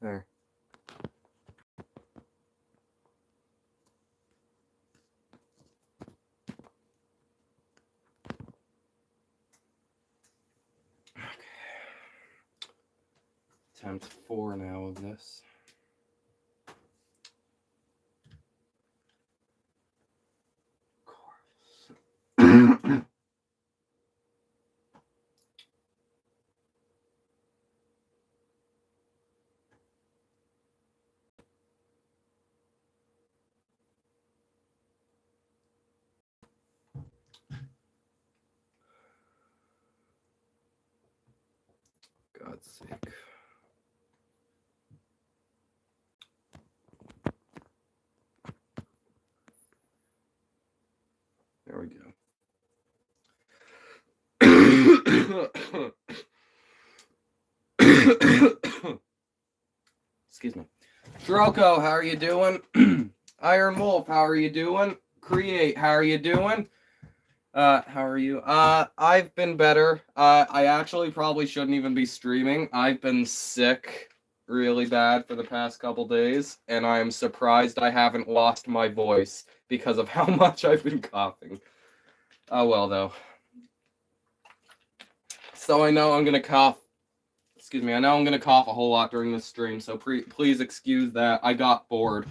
There. Okay. Times 4 now of this. God's sake. There we go. Excuse me. Droko, how are you doing? Iron Wolf, how are you doing? Create, how are you doing? How are you? I've been better. I actually probably shouldn't even be streaming. I've been sick really bad for the past couple days, and I'm surprised I haven't lost my voice because of how much I've been coughing. Oh well, though. So I know I'm gonna cough. Excuse me, I know I'm gonna cough a whole lot during this stream, so please excuse that. I got bored.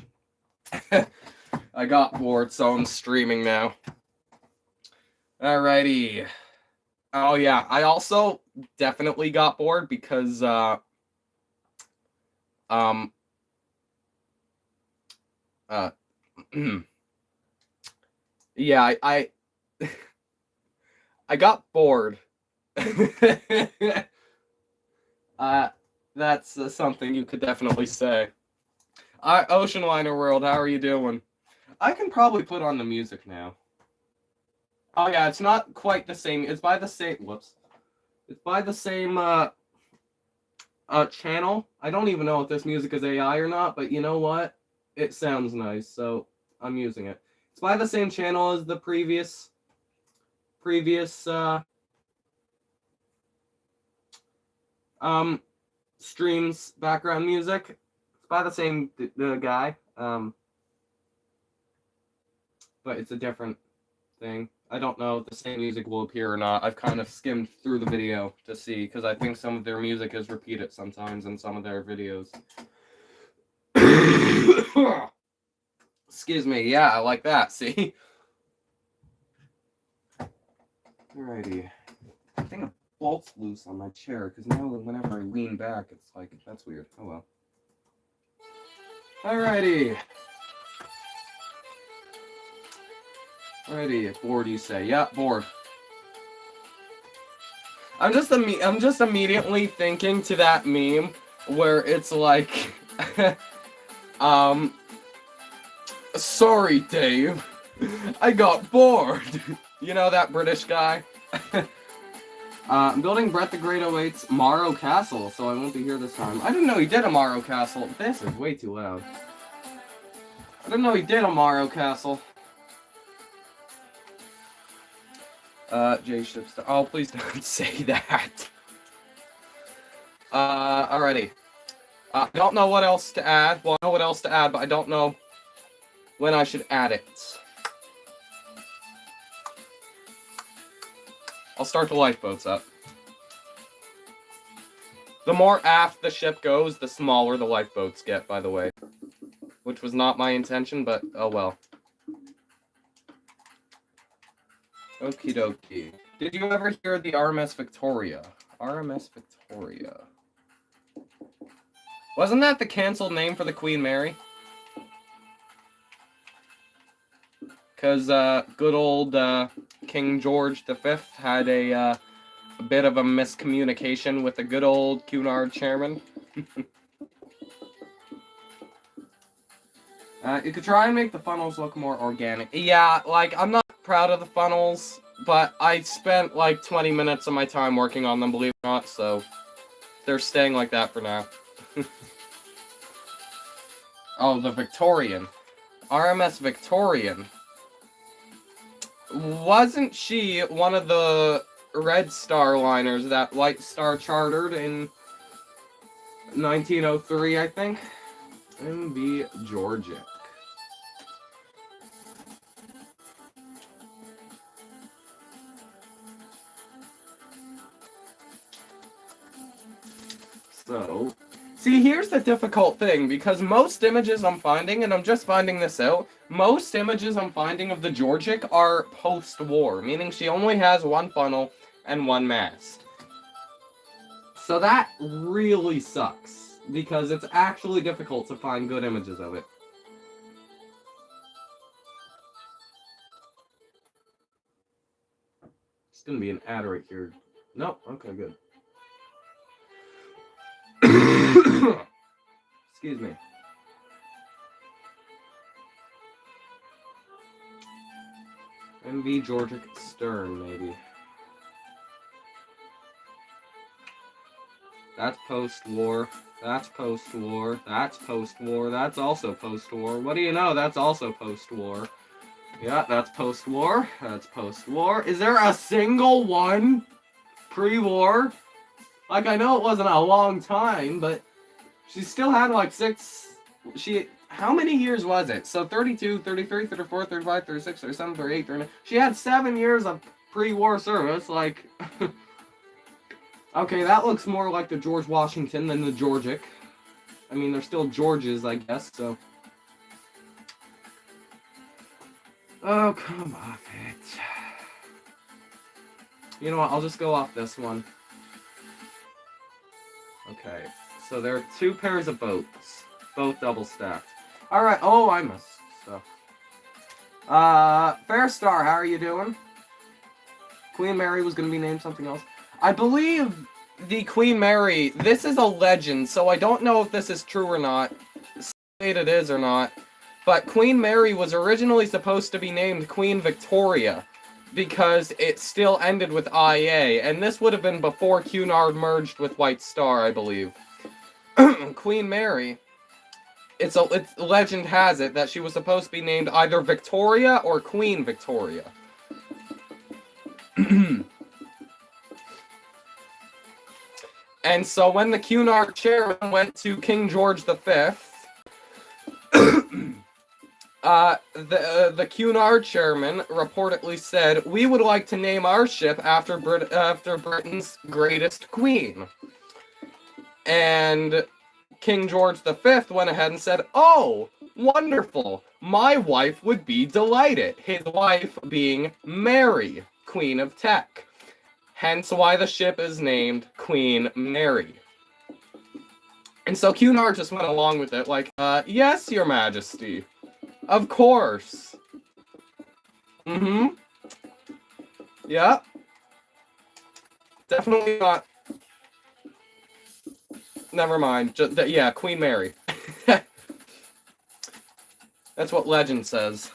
I got bored, so I'm streaming now. Alrighty. Oh yeah, I also definitely got bored because yeah, I I got bored. That's something you could definitely say. Ocean Liner World, how are you doing? I can probably put on the music now. Oh yeah, it's not quite the same. It's by the same. Whoops. It's by the same channel. I don't even know if this music is AI or not, but you know what? It sounds nice, so I'm using it. It's by the same channel as the previous streams background music. It's by the same guy. But it's a different thing. I don't know if the same music will appear or not. I've kind of skimmed through the video to see, because I think some of their music is repeated sometimes in some of their videos. Excuse me. Yeah, I like that. See? Alrighty. I think a bolt's loose on my chair, because now whenever I lean back, it's like, that's weird. Oh well. Alrighty. Alrighty, bored you say. Yeah, bored. I'm just immediately thinking to that meme where it's like, sorry, Dave, I got bored. You know that British guy? I'm building Brett the Great awaits Morrow Castle, so I won't be here this time. I didn't know he did a Morrow Castle. This is way too loud. I didn't know he did a Morrow Castle. J Shipster. Oh, please don't say that. Alrighty. I don't know what else to add. Well, I know what else to add, but I don't know when I should add it. I'll start the lifeboats up. The more aft the ship goes, the smaller the lifeboats get, by the way. Which was not my intention, but oh well. Okie dokie. Did you ever hear the RMS Victoria? RMS Victoria. Wasn't that the canceled name for the Queen Mary? Because good old King George V had a bit of a miscommunication with the good old Cunard chairman. You could try and make the funnels look more organic. Yeah, like, I'm not proud of the funnels, but I spent like 20 minutes of my time working on them, believe it or not, so they're staying like that for now. Oh, the Victorian. RMS Victorian. Wasn't she one of the Red Star liners that White Star chartered in 1903, I think. MV Georgic. So, see, here's the difficult thing, because most images I'm finding, and I'm just finding this out, most images I'm finding of the Georgic are post-war, meaning she only has one funnel and one mast. So that really sucks, because it's actually difficult to find good images of it. It's gonna be an ad right here. Nope, okay, good. Excuse me. MV Georgic Stern, maybe. That's post-war. That's post-war. That's post-war. That's also post-war. What do you know? That's also post-war. Yeah, that's post-war. That's post-war. Is there a single one pre-war? Like, I know it wasn't a long time, but she still had like how many years was it? So 32, 33, 34, 35, 36, 37, 38, 39. She had 7 years of pre-war service, like... Okay, that looks more like the George Washington than the Georgic. I mean, they're still Georges, I guess, so... Oh, come off it. You know what, I'll just go off this one. Okay, so there are 2 pairs of boats. Both double stacked. Alright, oh, I missed stuff. Fair Star, how are you doing? Queen Mary was gonna be named something else. I believe the Queen Mary, this is a legend, so I don't know if this is true or not. State it is or not. But Queen Mary was originally supposed to be named Queen Victoria, because it still ended with IA, and this would have been before Cunard merged with White Star, I believe. Queen Mary, it's legend has it that she was supposed to be named either Victoria or Queen Victoria. And so when the Cunard chairman went to King George V, the Cunard chairman reportedly said, "We would like to name our ship after Britain's greatest queen." And King George V went ahead and said, "Oh, wonderful! My wife would be delighted." His wife being Mary, Queen of Tech. Hence why the ship is named Queen Mary. And so Cunard just went along with it, like, yes, Your Majesty. Of course. Mm-hmm. Yeah. Definitely not. Never mind. Yeah, Queen Mary. That's what legend says.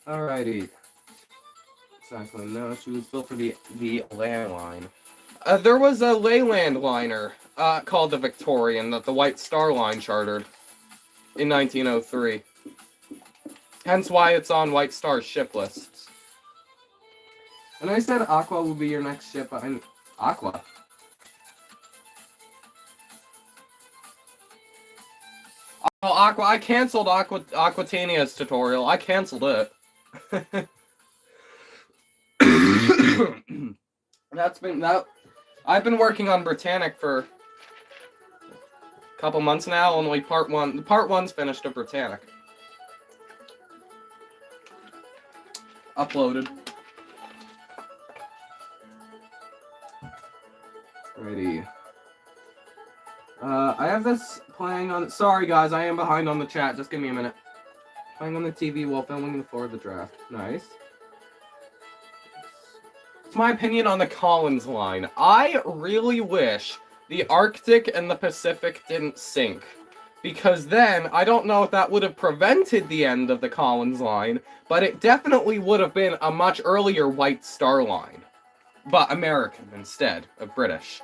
Alrighty. Exactly. No, she was built for the landline. There was a Leyland liner called the Victorian that the White Star Line chartered in 1903. Hence why it's on White Star's ship lists. And I said Aqua will be your next ship. Aqua. Oh, Aqua. I canceled Aquatania's tutorial. I canceled it. I've been working on Britannic for a couple months now. Only part 1's finished of Britannic. Uploaded. Ready. I have this playing on... Sorry, guys, I am behind on the chat. Just give me a minute. Playing on the TV while filming before the draft. Nice. It's my opinion on the Collins line. I really wish the Arctic and the Pacific didn't sink. Because then, I don't know if that would have prevented the end of the Collins line, but it definitely would have been a much earlier White Star line. But American instead of British.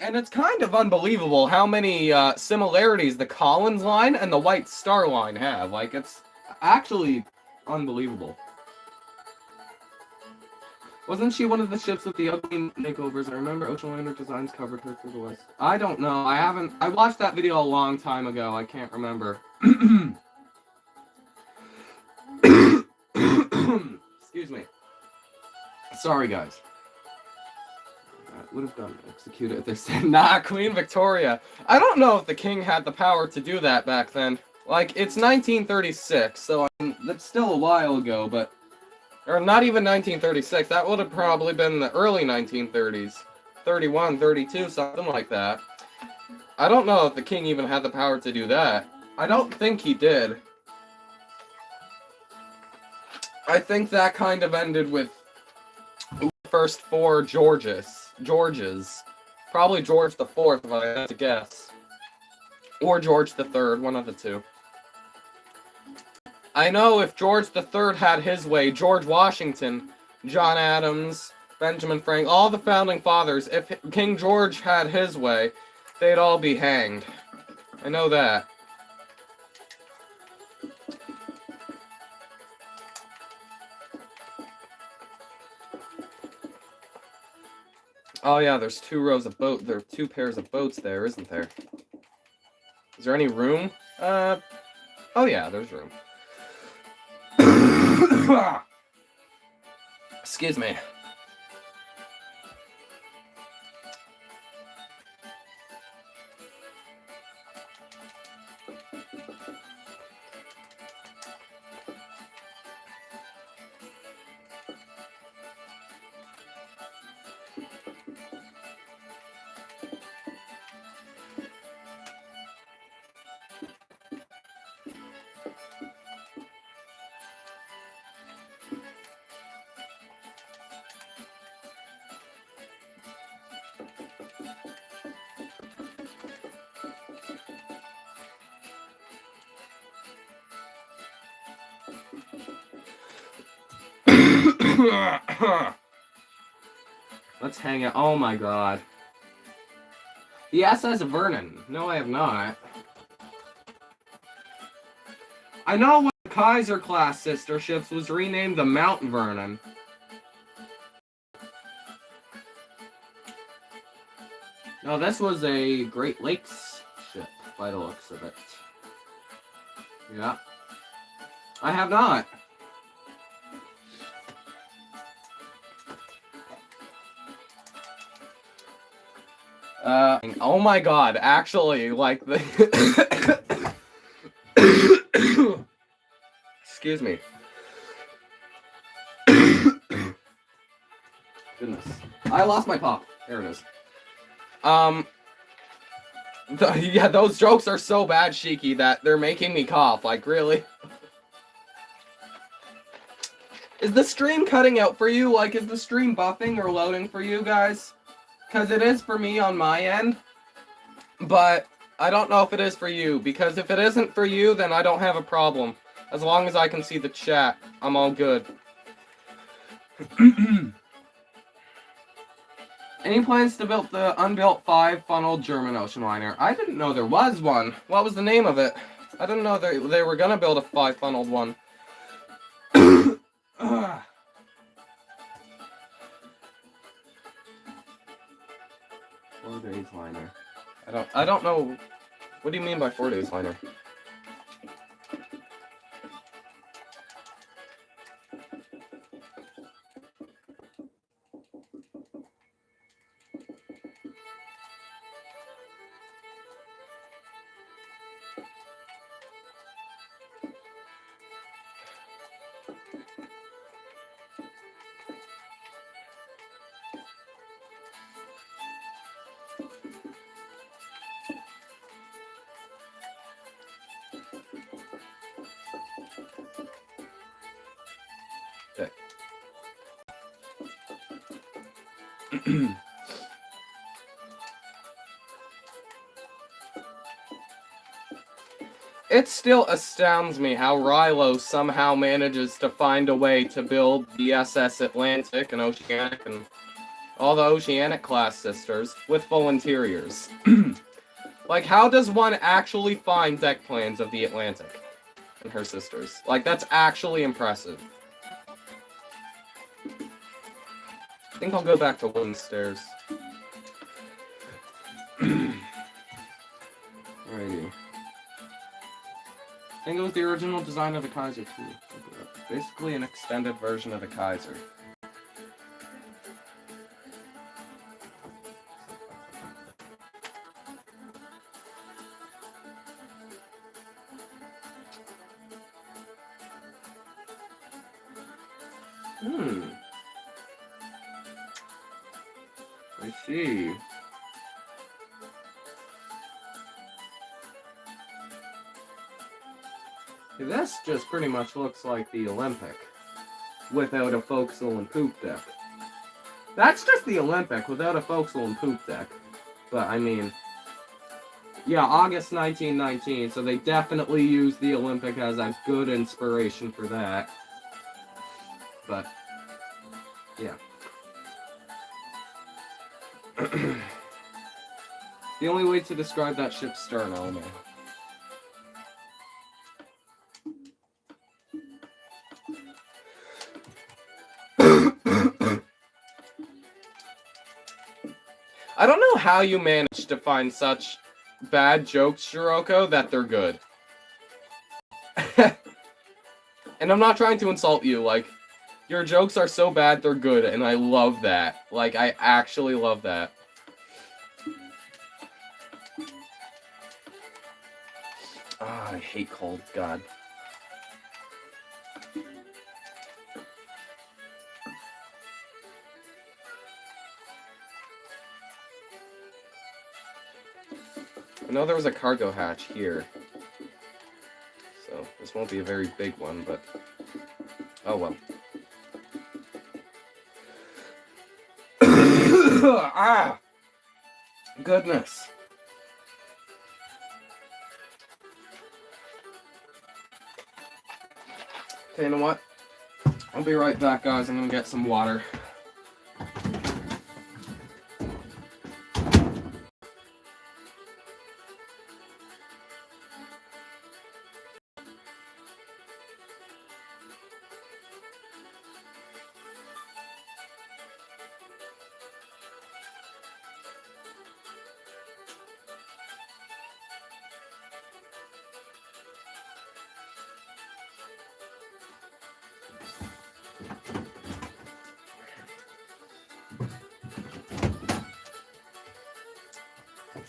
And it's kind of unbelievable how many similarities the Collins line and the White Star line have. Like, it's actually unbelievable. Wasn't she one of the ships with the ugly makeovers? I remember Ocean Liner Designs covered her through the West. I don't know. I watched that video a long time ago. I can't remember. Excuse me. Sorry, guys. Would have done executed if they said, nah, Queen Victoria. I don't know if the king had the power to do that back then. Like, it's 1936, so that's still a while ago, but... Or not even 1936, that would have probably been the early 1930s. 31, 32, something like that. I don't know if the king even had the power to do that. I don't think he did. I think that kind of ended with the first 4 Georges. Probably George the IV, if I had to guess. Or George the III, one of the two. I know if George the III had his way, George Washington, John Adams, Benjamin Franklin, all the founding fathers, if King George had his way, they'd all be hanged. I know that. Oh yeah, there's 2 rows of boat. There are 2 pairs of boats there, isn't there? Is there any room? Oh yeah, there's room. Excuse me. Let's hang out. Oh my god. The SS Vernon. No, I have not. I know one of the Kaiser class sister ships was renamed the Mount Vernon. No, this was a Great Lakes ship, by the looks of it. Yeah. I have not. Oh my god, actually, like the... Excuse me. Goodness. I lost my pop. There it is. Yeah, those jokes are so bad, Shiki, that they're making me cough. Like, really? Is the stream cutting out for you? Like, is the stream buffing or loading for you guys? Because it is for me on my end. But I don't know if it is for you. Because if it isn't for you, then I don't have a problem. As long as I can see the chat, I'm all good. Any plans to build the unbuilt 5-funneled German ocean liner? I didn't know there was one. What was the name of it? I didn't know they were gonna build a 5-funneled one. 4 days liner. I don't know. What do you mean by 4 days liner? It still astounds me how Rilo somehow manages to find a way to build the SS Atlantic and Oceanic and all the Oceanic class sisters with full interiors. Like, how does one actually find deck plans of the Atlantic and her sisters? Like, that's actually impressive. think I'll go back to wooden stairs. Alrighty. I think it was the original design of the Kaiser too. Basically an extended version of the Kaiser. I see. This just pretty much looks like the Olympic without a forecastle and poop deck. That's just the Olympic without a forecastle and poop deck. But I mean, yeah, August 1919, so they definitely used the Olympic as a good inspiration for that. But, yeah. The only way to describe that ship's stern element. I don't know how you manage to find such bad jokes, Shiroko, that they're good. And I'm not trying to insult you, like, your jokes are so bad they're good, and I love that. Like, I actually love that. Ah, I hate cold, God. I know there was a cargo hatch here. So, this won't be a very big one, but... oh well. Ah! Goodness. Okay, you know what? I'll be right back, guys. I'm gonna get some water.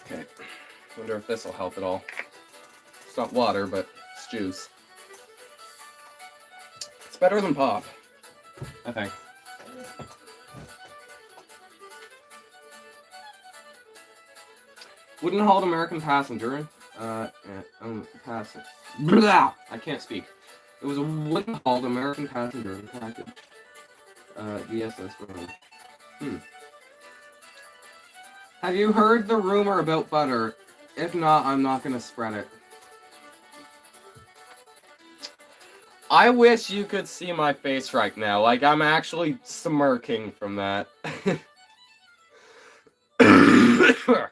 Okay, wonder if this will help at all. It's not water, but it's juice. It's better than pop, I think. Wooden hauled American passenger. Blah! I can't speak. It was a wooden hauled American passenger in package. The SS Rome. Have you heard the rumor about butter? If not, I'm not gonna spread it. I wish you could see my face right now. Like, I'm actually smirking from that. God,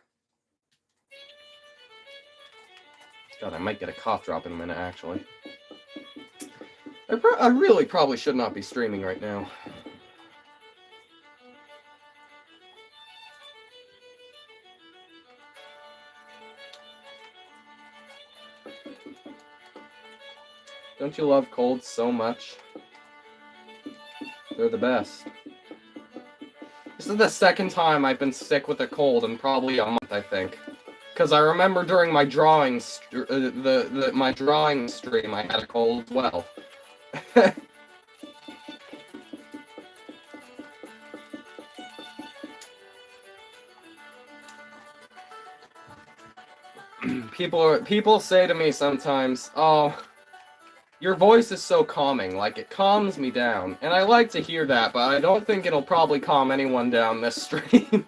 I might get a cough drop in a minute, actually. I really probably should not be streaming right now. Don't you love colds so much? They're the best. This is the second time I've been sick with a cold in probably a month, I think. Because I remember during my drawing, my drawing stream, I had a cold as well. People say to me sometimes, "Oh, your voice is so calming, like it calms me down." And I like to hear that, but I don't think it'll probably calm anyone down this stream.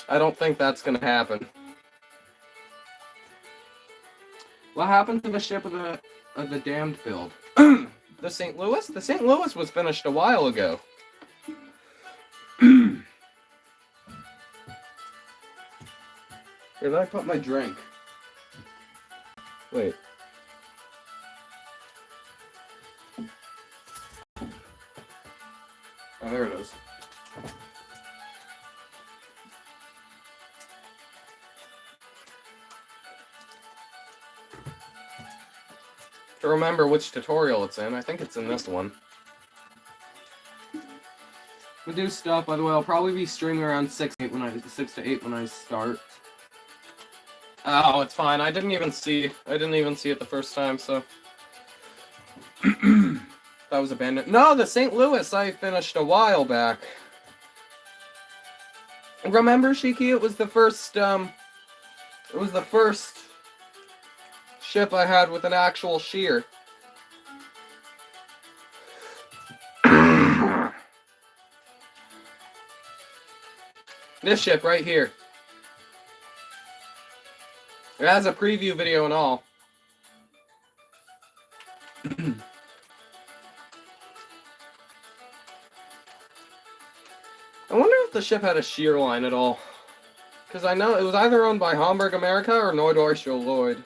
I don't think that's gonna happen. What happened to the ship of the damned build? The St. Louis? The St. Louis was finished a while ago. Where did I put my drink? Wait. Oh, there it is. To remember which tutorial it's in, I think it's in this one. We do stuff, by the way. I'll probably be streaming around 6 to 8 when I start. Oh, it's fine. I didn't even see it the first time, so that was abandoned. No, the St. Louis I finished a while back. Remember, Shiki? It was the first ship I had with an actual shear. This ship right here. It has a preview video and all. I wonder if the ship had a shear line at all. Because I know it was either owned by Hamburg America or Norddeutsche Lloyd.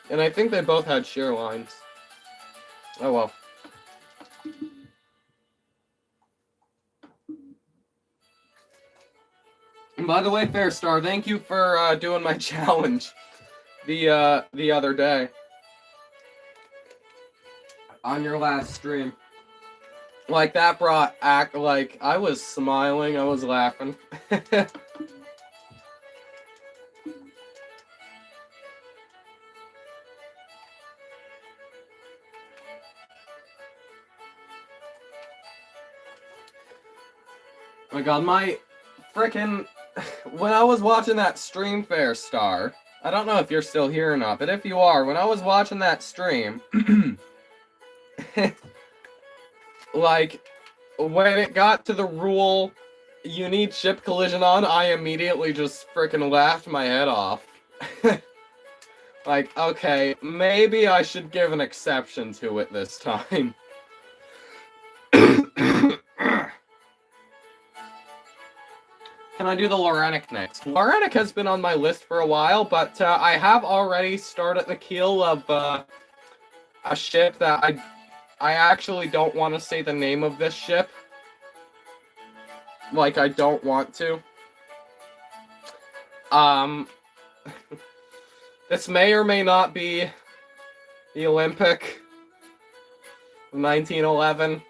And I think they both had shear lines. Oh well. And by the way, Fairstar, thank you for doing my challenge the other day on your last stream. Like, that brought like, I was smiling, I was laughing. Oh my god, my frickin'... When I was watching that stream, Fairstar, I don't know if you're still here or not, but if you are, when I was watching that stream, like, when it got to the rule, you need ship collision on, I immediately just frickin' laughed my head off. Like, okay, maybe I should give an exception to it this time. Can I do the Lorenic next? Lorenic has been on my list for a while, but I have already started the keel of a ship that I actually don't want to say the name of this ship. Like, I don't want to. This may or may not be the Olympic of 1911.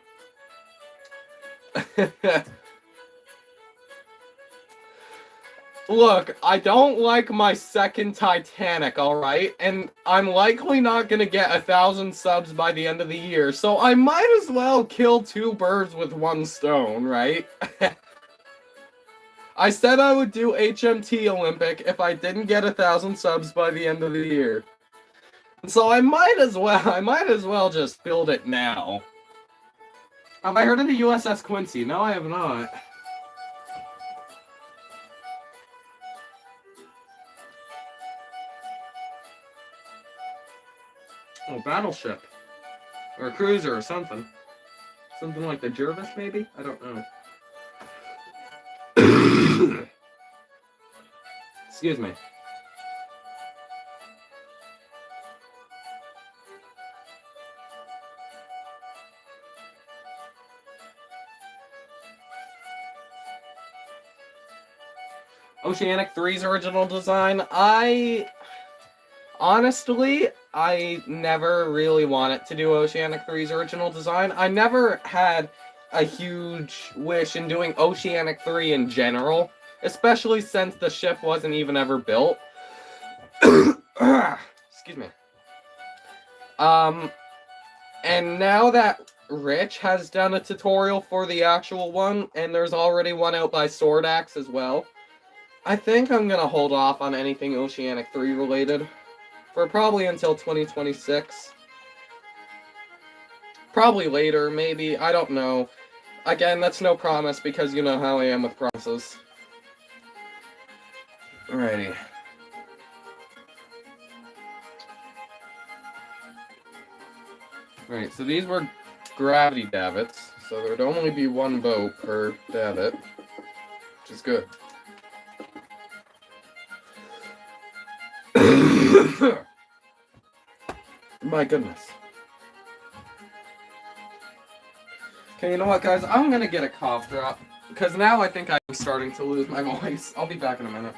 Look, I don't like my second Titanic, alright? And I'm likely not gonna get 1,000 subs by the end of the year, so I might as well kill 2 birds with 1 stone, right? I said I would do HMT Olympic if I didn't get 1,000 subs by the end of the year. So I might as well just build it now. Have I heard of the USS Quincy? No, I have not. Oh, battleship. Or a cruiser or something. Something like the Jervis, maybe? I don't know. Excuse me. Oceanic 3's original design, honestly, I never really wanted to do Oceanic 3's original design. I never had a huge wish in doing Oceanic 3 in general, especially since the ship wasn't even ever built. Excuse me. And now that Rich has done a tutorial for the actual one, and there's already one out by Sword Axe as well, I think I'm gonna hold off on anything Oceanic 3 related for probably until 2026. Probably later, maybe, I don't know. Again, that's no promise because you know how I am with promises. Alrighty. Alright, so these were gravity davits, so there'd only be 1 boat per davit, which is good. My goodness. Okay, you know what, guys? I'm gonna get a cough drop. Because now I think I'm starting to lose my voice. I'll be back in a minute.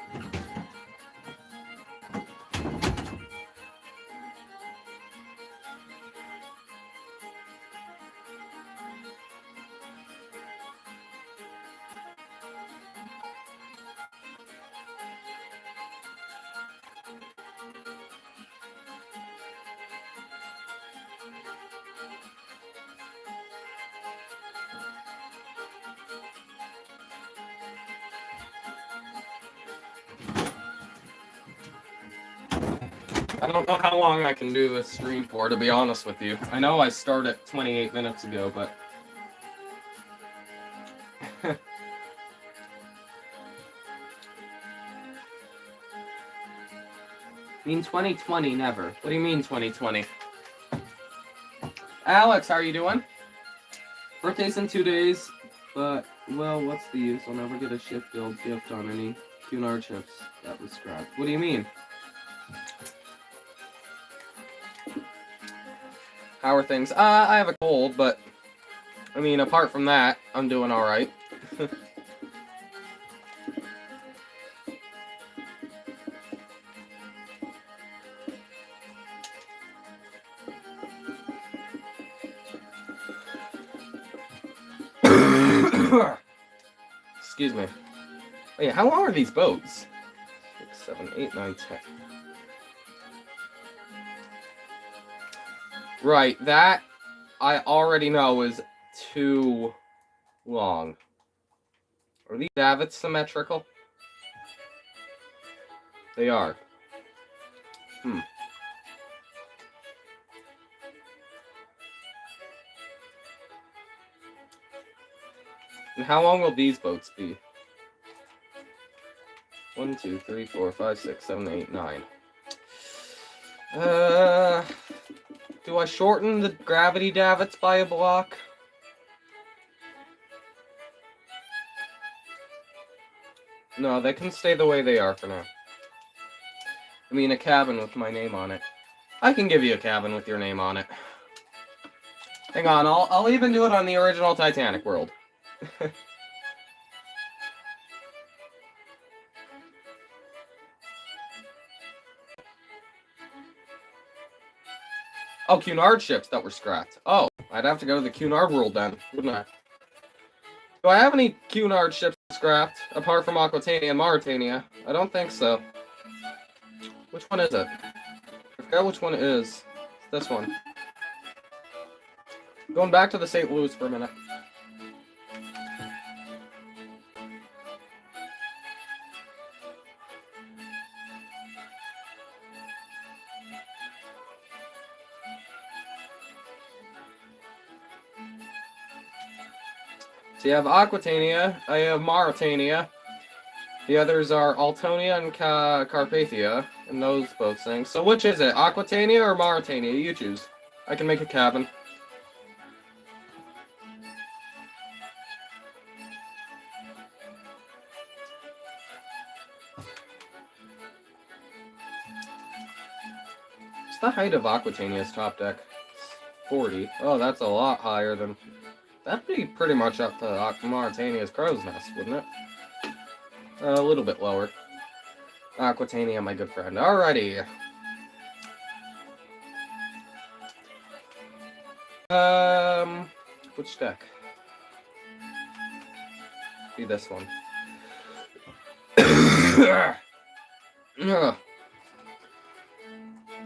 I don't know how long I can do this stream for, to be honest with you. I know I started 28 minutes ago, but... mean 2020, never. What do you mean 2020? Alex, how are you doing? Birthday's in 2 days, but, well, what's the use? I'll never get a Sheffield gift on any Cunard chips that was scrapped. What do you mean? How are things? I have a cold, but, I mean, apart from that, I'm doing alright. Excuse me. Wait, how long are these boats? 6, 7, 8, 9, 10. Right, that I already know is too long. Are these davits symmetrical? They are. And how long will these boats be? 1, 2, 3, 4, 5, 6, 7, 8, 9. Do I shorten the gravity davits by a block? No, they can stay the way they are for now. I mean, a cabin with my name on it. I can give you a cabin with your name on it. Hang on, I'll even do it on the original Titanic world. Oh, Cunard ships that were scrapped. Oh, I'd have to go to the Cunard world then, wouldn't I? Do I have any Cunard ships scrapped, apart from Aquitania and Mauritania? I don't think so. Which one is it? I forgot which one it is. It's this one. Going back to the St. Louis for a minute. So you have Aquitania, I have Mauritania. The others are Altonia and Carpathia, and those both things. So which is it, Aquitania or Mauritania? You choose. I can make a cabin. What's the height of Aquitania's top deck? 40. Oh, that's a lot higher than... That'd be pretty much up to Mauritania's crow's nest, wouldn't it? A little bit lower. Aquitania, my good friend. Alrighty. Which deck? Be this one.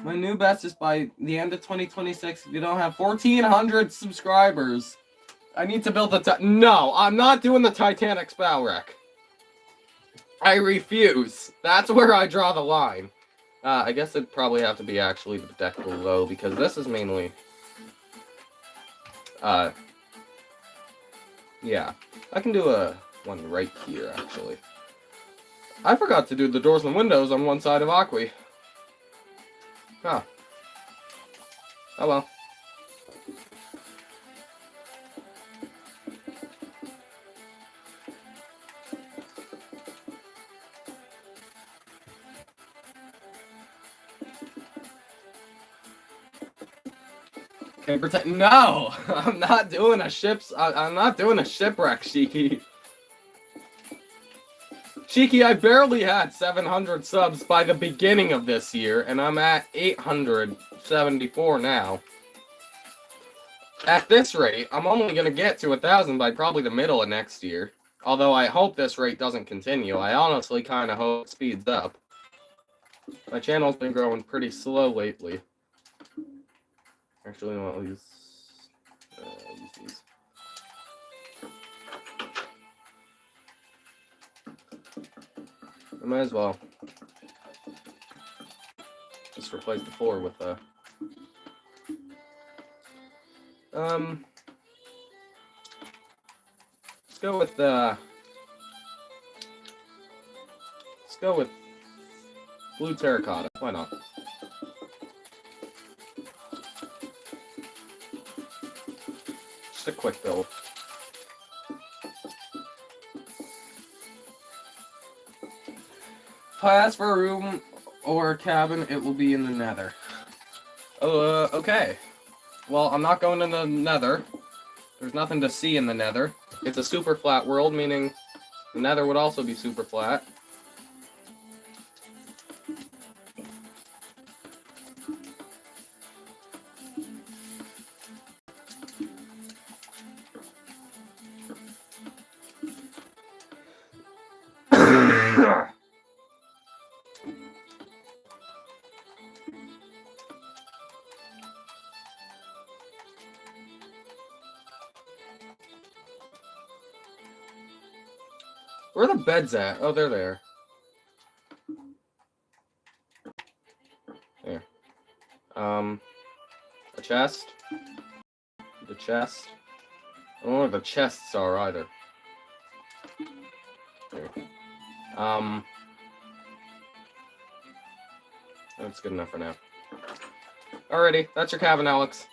My new best is by the end of 2026. If you don't have 1,400 subscribers, I need to build the No, I'm not doing the Titanic spell wreck. I refuse. That's where I draw the line. I guess it'd probably have to be actually the deck below, because this is mainly... yeah. I can do a one right here, actually. I forgot to do the doors and windows on one side of Aqui. Huh. Oh well. Okay, pretend. No, I'm not doing a I'm not doing a shipwreck, Shiki. Shiki, I barely had 700 subs by the beginning of this year, and I'm at 874 now. At this rate, I'm only gonna get to 1,000 by probably the middle of next year. Although I hope this rate doesn't continue. I honestly kind of hope it speeds up. My channel's been growing pretty slow lately. Actually, no, I'll use these. I might as well just replace the 4 with a... Let's go with blue terracotta. Why not? Just a quick build. If I ask for a room or a cabin, it will be in the nether. Okay. Well, I'm not going in the nether. There's nothing to see in the nether. It's a super flat world, meaning the nether would also be super flat. Where are the beds at? Oh, they're there. There. A chest. The chest. I don't know where the chests are either. There. That's good enough for now. Alrighty, that's your cabin, Alex.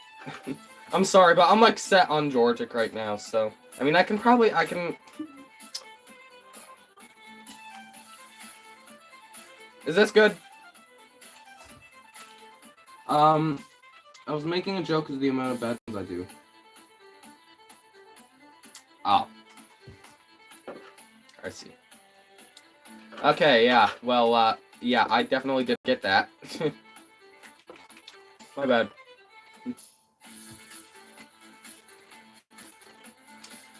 I'm sorry, but I'm like set on Georgic right now, so I mean I can. Is this good? I was making a joke of the amount of beds I do. Oh. I see. Okay, yeah. Well, yeah, I definitely did get that. My bad. I'm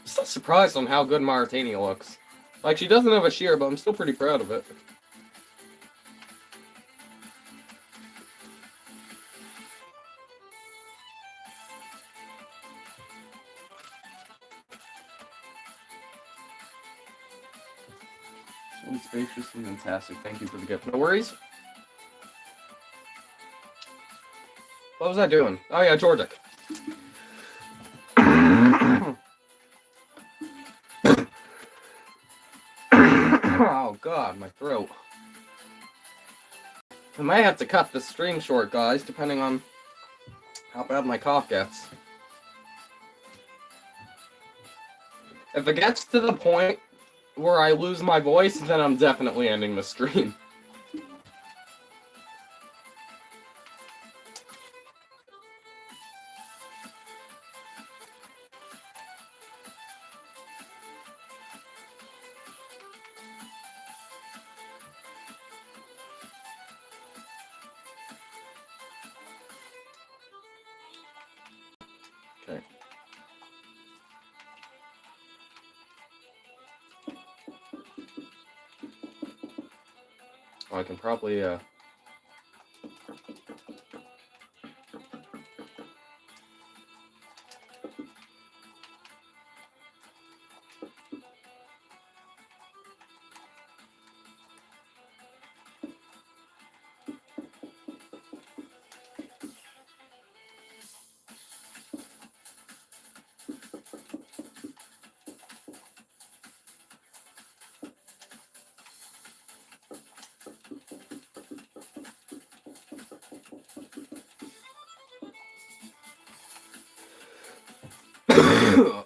still surprised on how good Mauritania looks. Like, she doesn't have a shear, but I'm still pretty proud of it. So spacious and fantastic. Thank you for the gift. No worries. What was I doing? Oh yeah, Georgic. Oh god, my throat. I might have to cut the stream short, guys, depending on how bad my cough gets. If it gets to the point where I lose my voice, then I'm definitely ending the stream. Okay. Oh, I can probably,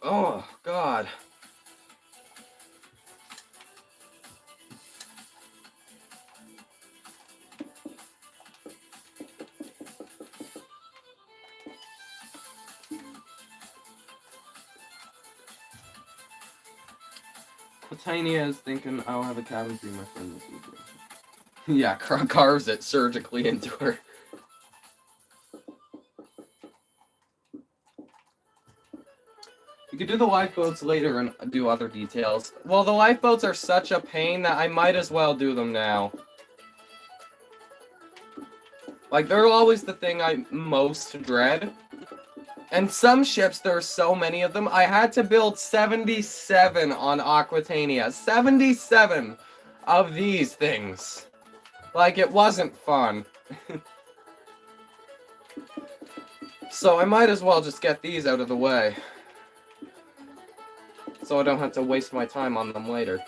oh, God. Aquitania is thinking I'll have a cabin for my friend this evening. Yeah, carves it surgically into her. You could do the lifeboats later and do other details. Well, the lifeboats are such a pain that I might as well do them now. Like, they're always the thing I most dread. And some ships, there are so many of them. I had to build 77 on Aquitania. 77 of these things. Like, it wasn't fun. So I might as well just get these out of the way. So I don't have to waste my time on them later.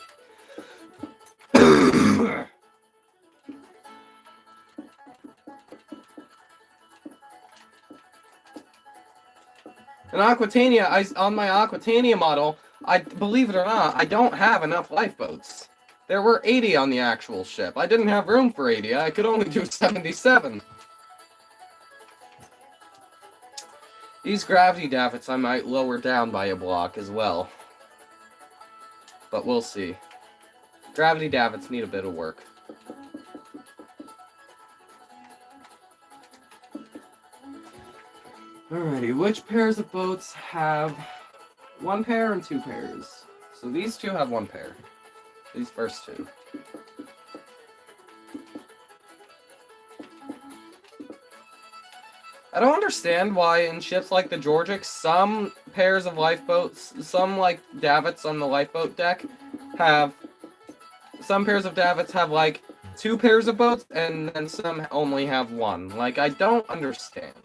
In Aquitania, on my Aquitania model, believe it or not, I don't have enough lifeboats. There were 80 on the actual ship. I didn't have room for 80. I could only do 77. These gravity davits I might lower down by a block as well. But we'll see. Gravity davits need a bit of work. Alrighty, which pairs of boats have one pair and two pairs? So these two have one pair. These first two. I don't understand why in ships like the Georgic, some pairs of lifeboats, some like davits on the lifeboat deck have, some pairs of davits have like two pairs of boats and then some only have one. Like, I don't understand.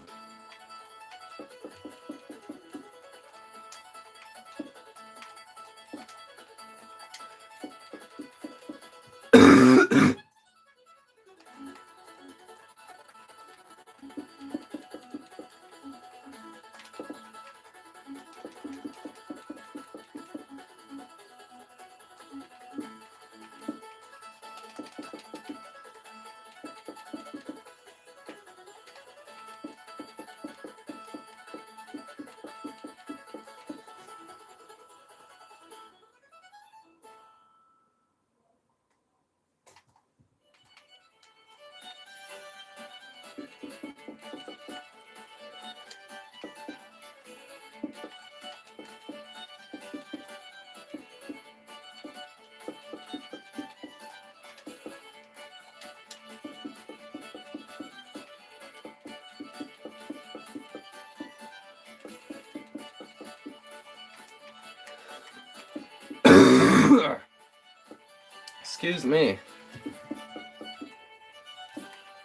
Excuse me.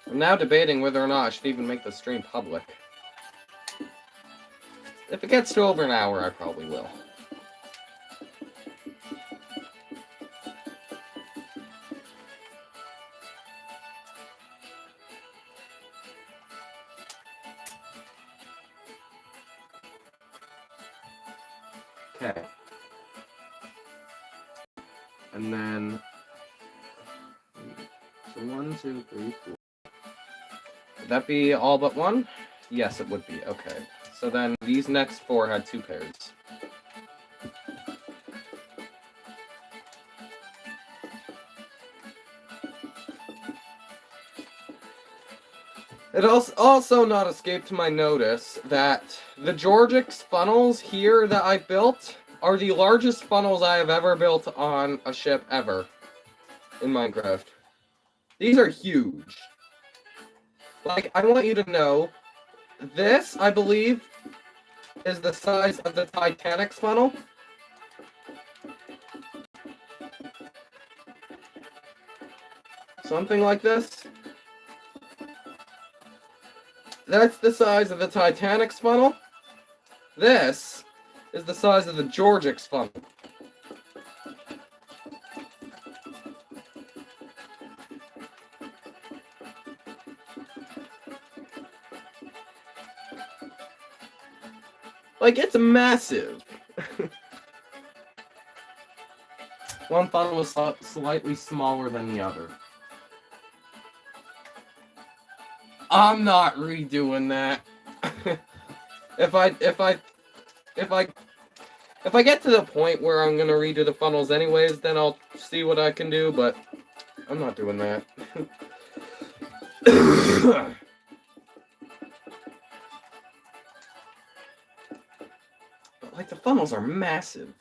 I'm now debating whether or not I should even make the stream public. If it gets to over an hour, I probably will. Okay. And then, so 1, 2, 3, 4. Would that be all but one? Yes, it would be. Okay. So then these next four had two pairs. It also not escaped my notice that the Georgic's funnels here that I built are the largest funnels I have ever built on a ship ever in Minecraft. These are huge. Like, I want you to know, this, I believe, is the size of the Titanic's funnel. Something like this. That's the size of the Titanic's funnel. This is the size of the Georgic's funnel. Like, it's massive. One funnel is slightly smaller than the other. I'm not If I get to the point where I'm going to redo the funnels anyways, then I'll see what I can do, but I'm not doing that. But, like, the funnels are massive.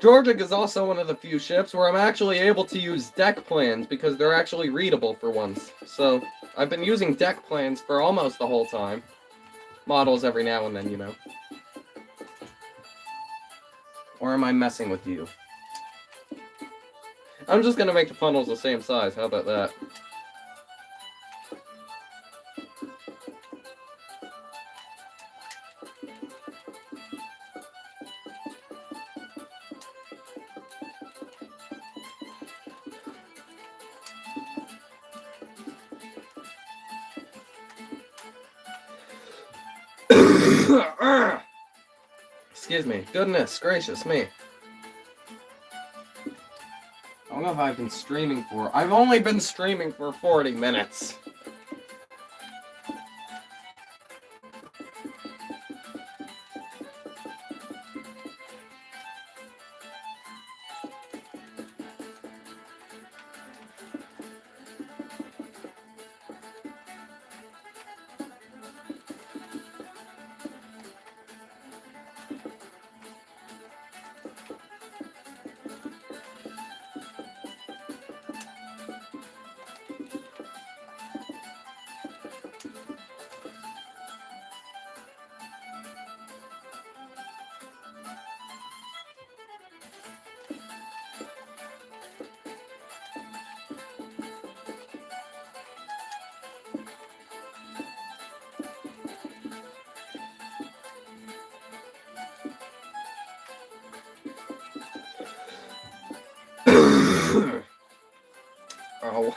Georgic is also one of the few ships where I'm actually able to use deck plans because they're actually readable for once. So, I've been using deck plans for almost the whole time. Models every now and then, you know. Or am I messing with you? I'm just gonna make the funnels the same size, how about that? Excuse me. Goodness gracious me. I don't know if I've been streaming for... I've only been streaming for 40 minutes. Oh.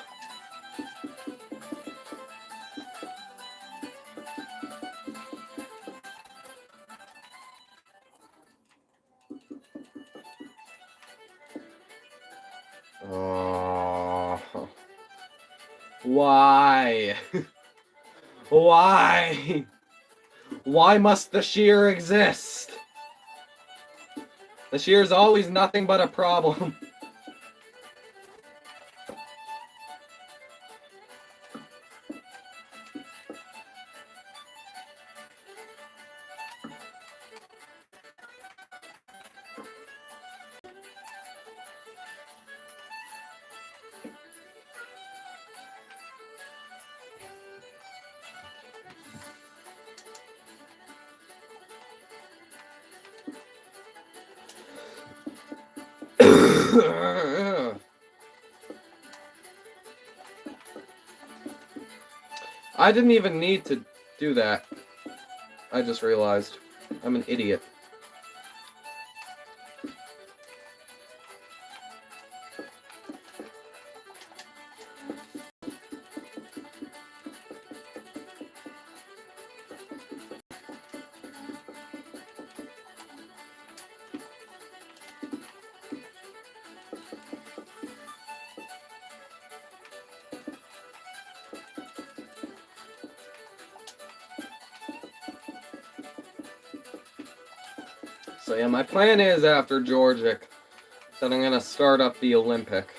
Oh. Why? Why? Why must the shear exist? The shear is always nothing but a problem. I didn't even need to do that. I just realized. I'm an idiot. So yeah, my plan is after Georgic that I'm gonna start up the Olympic.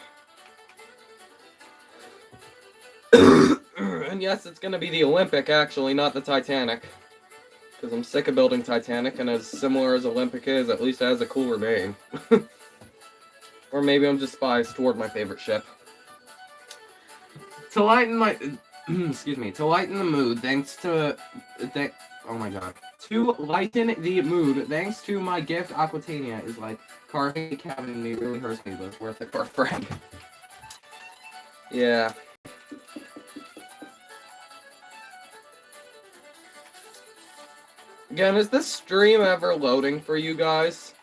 And yes, it's gonna be the Olympic actually, not the Titanic. Because I'm sick of building Titanic, and as similar as Olympic is, at least it has a cooler name. Or maybe I'm just biased toward my favorite ship. To lighten my... excuse me. To lighten the mood, thanks to... oh my god. To lighten the mood, thanks to my gift, Aquitania is like, carving a cabin in me really hurts me, but it's worth it for a friend. Yeah. Again, is this stream ever loading for you guys?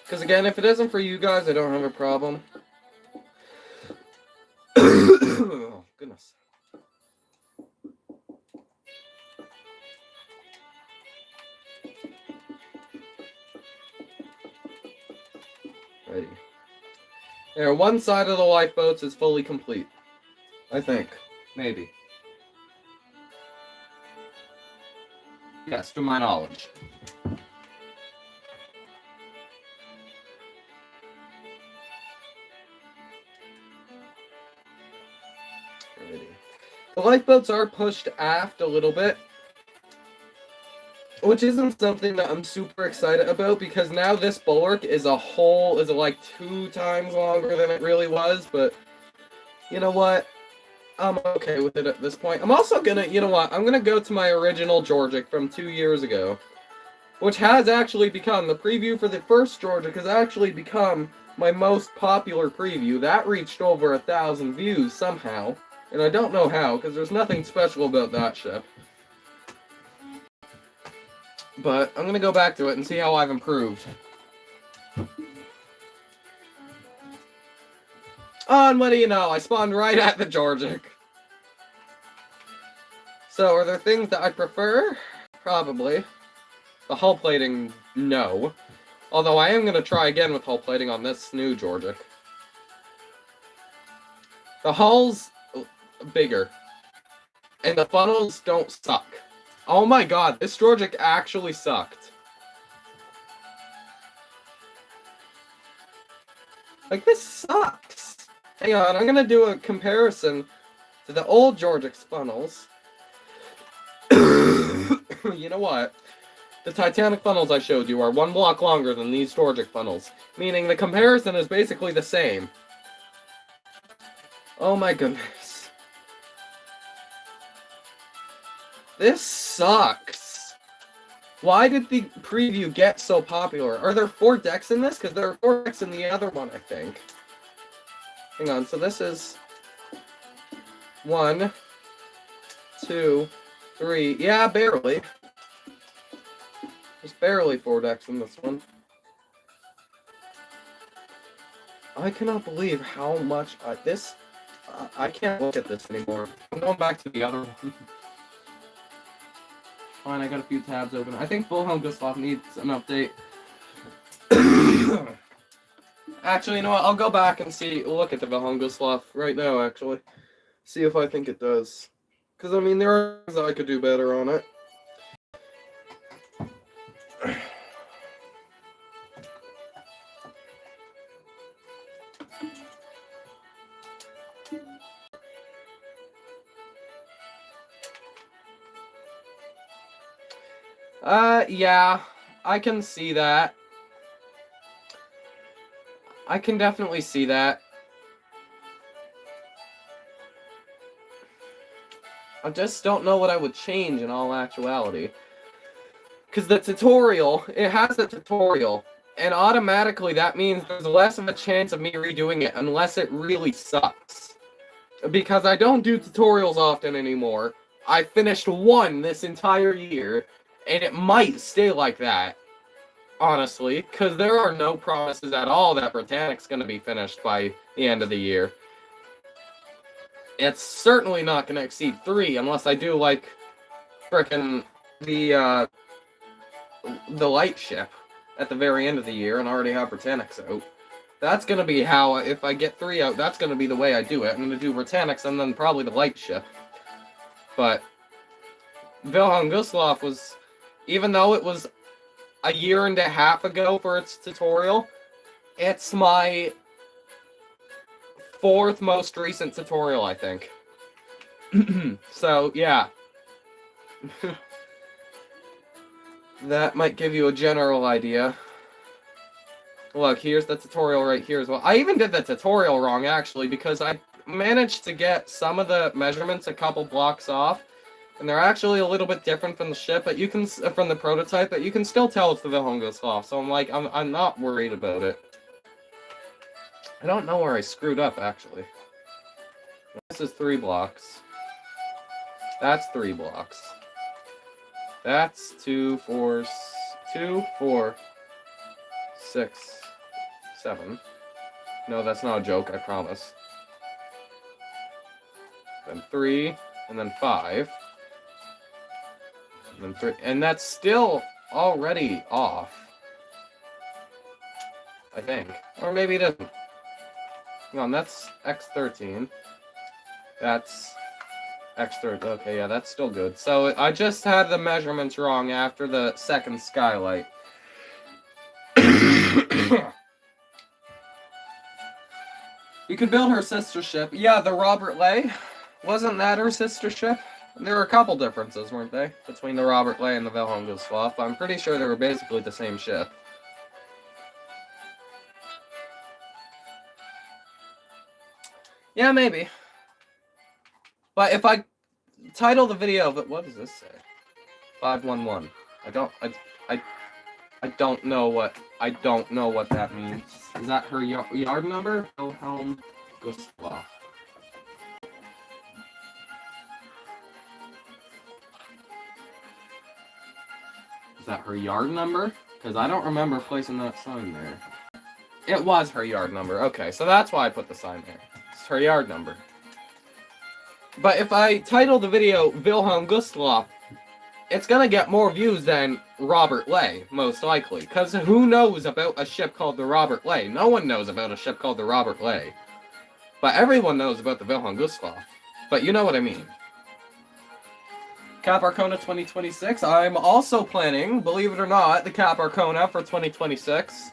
Because again, if it isn't for you guys, I don't have a problem. Oh, goodness. Righty. There, one side of the lifeboats is fully complete. I think. Maybe. Yes, to my knowledge. The lifeboats are pushed aft a little bit, which isn't something that I'm super excited about because now this bulwark is like 2 times longer than it really was, but you know what? I'm okay with it at this point. I'm also gonna, you know what? I'm gonna go to my original Georgic from 2 years ago, which has actually become, the preview for the first Georgic has actually become my most popular preview. That reached over 1,000 views somehow. And I don't know how, because there's nothing special about that ship. But I'm going to go back to it and see how I've improved. Oh, and what do you know? I spawned right at the Georgic. So, are there things that I prefer? Probably. The hull plating, no. Although I am going to try again with hull plating on this new Georgic. The hull's bigger. And the funnels don't suck. Oh my god, this Georgic actually sucked. Like, this sucks. Hang on, I'm gonna do a comparison to the old Georgic's funnels. You know what? The Titanic funnels I showed you are 1 block longer than these Georgic funnels. Meaning the comparison is basically the same. Oh my goodness. This sucks. Why did the preview get so popular? Are there 4 decks in this? Because there are 4 decks in the other one, I think. Hang on, so this is 1, 2, 3. Yeah, barely. There's barely 4 decks in this one. I cannot believe how much I can't look at this anymore. I'm going back to the other one. Fine, I got a few tabs open. I think Wilhelm Gustloff needs an update. Actually, you know what? I'll go back and look at the Wilhelm Gustloff right now, actually. See if I think it does. Because, I mean, there are things that I could do better on it. Yeah, I can see that. I can definitely see that. I just don't know what I would change in all actuality. Because the tutorial, it has a tutorial, and automatically that means there's less of a chance of me redoing it unless it really sucks. Because I don't do tutorials often anymore. I finished 1 this entire year, and it might stay like that, honestly, because there are no promises at all that Britannic's going to be finished by the end of the year. It's certainly not going to exceed 3 unless I do, like, frickin' the light ship at the very end of the year and already have Britannics out. That's going to be how, if I get 3 out, that's going to be the way I do it. I'm going to do Britannics and then probably the light ship. But Wilhelm Gustloff was, even though it was a year and a half ago for its tutorial, it's my 4th most recent tutorial, I think. So, yeah. That might give you a general idea. Look, here's the tutorial right here as well. I even did the tutorial wrong, actually, because I managed to get some of the measurements a couple blocks off, and they're actually a little bit different from the ship, but you can, from the prototype, but you can still tell it's the Wilhelm Gustloff, so I'm not worried about it. I don't know where I screwed up, actually. This is 3 blocks. That's 3 blocks. That's 2, 4, 6, 7. No, that's not a joke, I promise. Then 3, and then 5. And then 3. And that's still already off. I think. Or maybe it isn't. Hang on, that's X13. That's X13. Okay, yeah, that's still good. So I just had the measurements wrong after the second skylight. You could build her sister ship. Yeah, the Robert Lay. Wasn't that her sister ship? There were a couple differences, weren't they? Between the Robert Lay and the Wilhelm Gustloff. I'm pretty sure they were basically the same ship. Yeah, maybe. But if I title the video, but what does this say? 511. I don't know what that means. Is that her yard number? Wilhelm Gustloff. Is that her yard number? Because I don't remember placing that sign there. It was her yard number. Okay, so that's why I put the sign there. It's her yard number. But if I title the video Wilhelm Gustloff, it's gonna get more views than Robert Lay, most likely. Because who knows about a ship called the Robert Lay? No one knows about a ship called the Robert Lay. But everyone knows about the Wilhelm Gustloff. But you know what I mean. Cap Arcona 2026. I'm also planning, believe it or not, the Cap Arcona for 2026.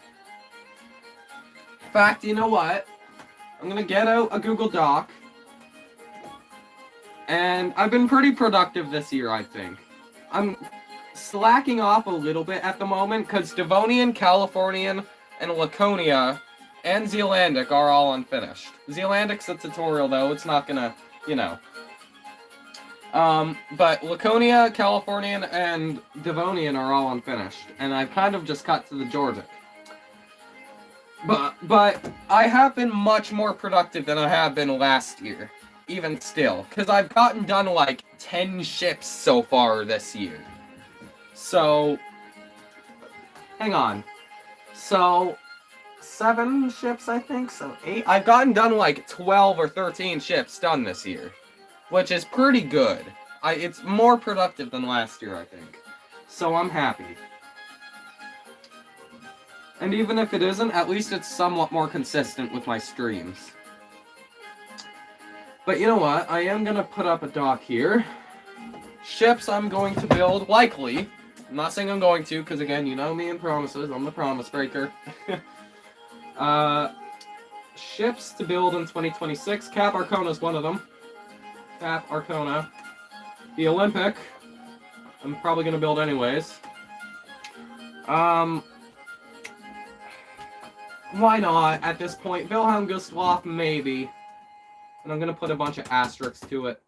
In fact, you know what? I'm gonna get out a Google Doc. And I've been pretty productive this year, I think. I'm slacking off a little bit at the moment, because Devonian, Californian, and Laconia, and Zealandic are all unfinished. Zealandic's a tutorial, though. It's not gonna, you know. But Laconia, Californian, and Devonian are all unfinished. And I've kind of just cut to the Georgic. But I have been much more productive than I have been last year. Even still. Because I've gotten done like 10 ships so far this year. So, hang on. So, 7 ships, I think? So, 8? I've gotten done like 12 or 13 ships done this year. Which is pretty good. It's more productive than last year, I think. So, I'm happy. And even if it isn't, at least it's somewhat more consistent with my streams. But you know what? I am going to put up a dock here. Ships I'm going to build, likely. I'm not saying I'm going to, because again, you know me and promises. I'm the promise breaker. Ships to build in 2026. Cap Arcona is one of them. Cap Arcona. The Olympic. I'm probably going to build anyways. Why not, at this point? Wilhelm Gustloff, maybe. And I'm going to put a bunch of asterisks to it.